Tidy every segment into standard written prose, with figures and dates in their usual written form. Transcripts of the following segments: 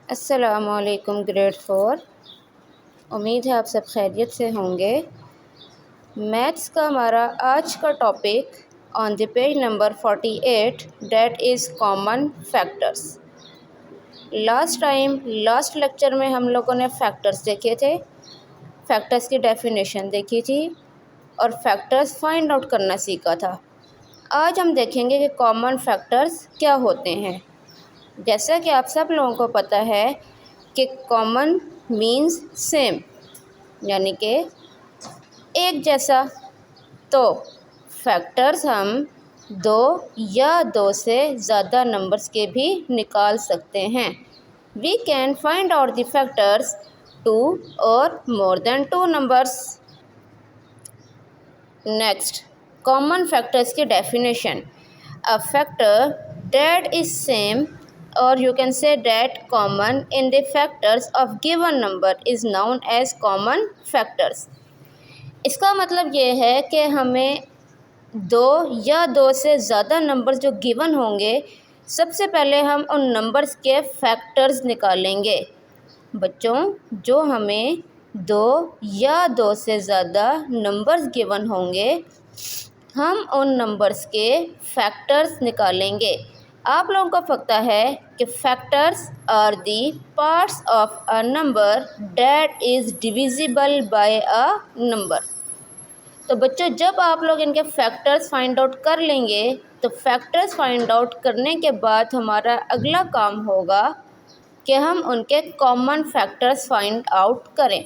अस्सलामुअलैकुम ग्रेड 4। उम्मीद है आप सब खैरियत से होंगे। मैथ्स का हमारा आज का topic on the page number 48 that is common factors. Last lecture में हम लोगों ने फैक्टर्स देखे थे, फैक्टर्स की डेफिनेशन देखी थी और फैक्टर्स फाइंड आउट करना सीखा था। आज हम देखेंगे कि कॉमन फैक्टर्स क्या होते हैं। जैसा कि आप सब लोगों को पता है कि कॉमन मीन्स सेम, यानी कि एक जैसा। तो फैक्टर्स हम दो या दो से ज़्यादा नंबर्स के भी निकाल सकते हैं। We can find out the factors two or more than two numbers. Next, common factors की definition. A factor that is same or you can say that common in the factors of given number is known as common factors। इसका मतलब ये है कि हमें दो या दो से ज़्यादा नंबर्स जो गिवन होंगे, सबसे पहले हम उन नंबर्स के फैक्टर्स निकालेंगे। बच्चों, जो हमें दो या दो से ज़्यादा नंबर्स गिवन होंगे, हम उन नंबर्स के फैक्टर्स निकालेंगे। आप लोगों को पता है कि factors are the parts of a number that is divisible by a number. तो बच्चों, जब आप लोग इनके फैक्टर्स फाइंड आउट कर लेंगे, तो फैक्टर्स फाइंड आउट करने के बाद हमारा अगला काम होगा कि हम उनके कॉमन फैक्टर्स फाइंड आउट करें।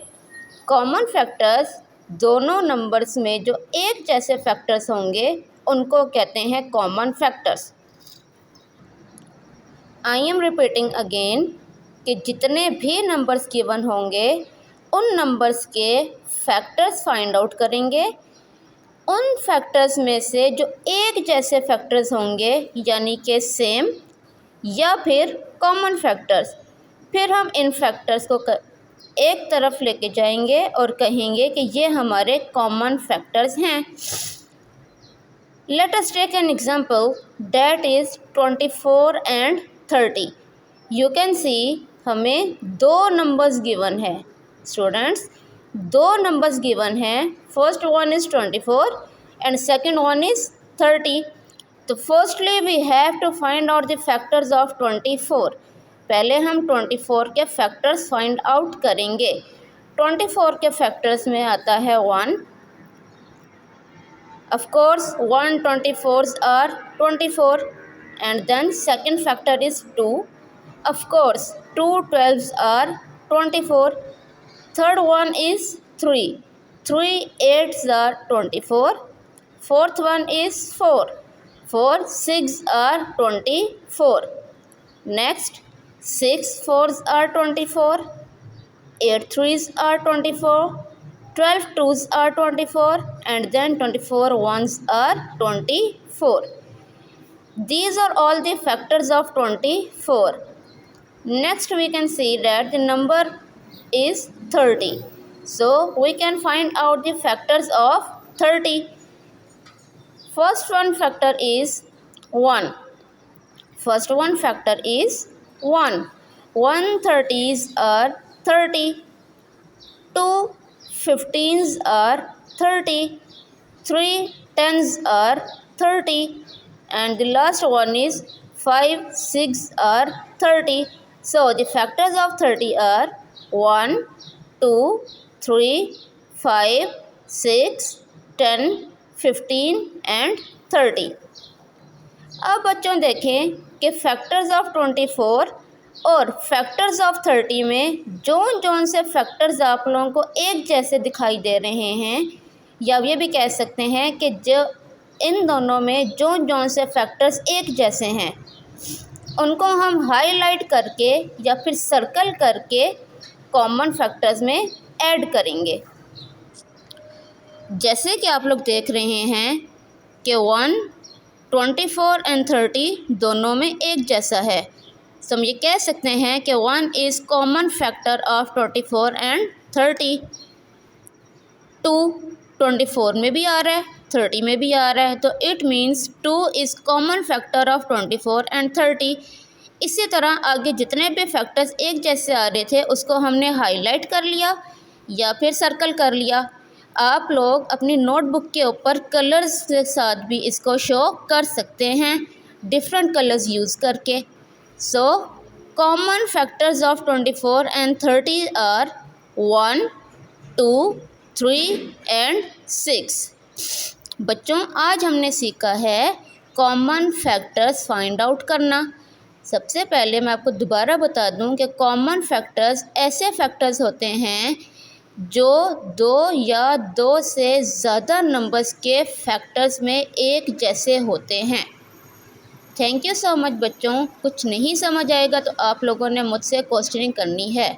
कॉमन फैक्टर्स दोनों नंबर्स में जो एक जैसे फैक्टर्स होंगे उनको कहते हैं common factors. I am repeating again कि जितने भी नंबर्स गिवन होंगे उन नंबर्स के फैक्टर्स फाइंड आउट करेंगे। उन फैक्टर्स में से जो एक जैसे फैक्टर्स होंगे, यानी कि सेम या फिर कॉमन फैक्टर्स, फिर हम इन फैक्टर्स को एक तरफ लेके जाएंगे और कहेंगे कि ये हमारे कॉमन फैक्टर्स हैं। Let us take an example that is 24 and 30। You can see हमें दो नंबर्स गिवन है। स्टूडेंट्स, दो नंबर्स गिवन हैं। First one is 24 and second one is 30। तो firstly we have to find out the factors of 24। पहले हम 24 के factors find out करेंगे। 24 के फैक्टर्स में आता है 1। Of course 1 24s are 24, and then second factor is 2. Of course 2 12s are 24. Third one is 3. 3 8s are 24. Fourth one is 4. 4 6 are 24. Next, 6 4s are 24. 8 3s are 24. 12 2s are 24, and then 24 1s are 24. These are all the factors of 24. Next, we can see that the number is 30. So we can find out the factors of 30. First one factor is 1. First one factor is 1. 1 30s are 30. 2 15s are 30. 3 10s are 30. And the last one is 5 6 are 30. So the factors of 30 are 1 2 3 5 6 10 15 and 30। अब बच्चों देखें कि factors of 24 और factors of 30 में जौन से factors आप लोगों को एक जैसे दिखाई दे रहे हैं, या ये भी कह सकते हैं कि जो इन दोनों में जौन से फैक्टर्स एक जैसे हैं, उनको हम हाईलाइट करके या फिर सर्कल करके कॉमन फैक्टर्स में ऐड करेंगे। जैसे कि आप लोग देख रहे हैं कि 1 24 एंड 30 दोनों में एक जैसा है। तो हम ये कह सकते हैं कि 1 is common factor of 24 and 30। 2 24 में भी आ रहा है, 30 में भी आ रहा है, तो it means 2 is common factor of 24 and 30। इसी तरह आगे जितने भी फैक्टर्स एक जैसे आ रहे थे उसको हमने हाईलाइट कर लिया या फिर सर्कल कर लिया। आप लोग अपनी नोटबुक के ऊपर कलर्स के साथ भी इसको शो कर सकते हैं, डिफरेंट कलर्स यूज़ करके। So common factors of 24 and 30 are 1, 2, 3 and 6। बच्चों, आज हमने सीखा है कॉमन फैक्टर्स फाइंड आउट करना। सबसे पहले मैं आपको दोबारा बता दूं कि कॉमन फैक्टर्स ऐसे फैक्टर्स होते हैं जो 2 या 2 से ज़्यादा नंबर्स के फैक्टर्स में एक जैसे होते हैं। थैंक यू सो मच बच्चों। कुछ नहीं समझ आएगा तो आप लोगों ने मुझसे क्वेश्चनिंग करनी है।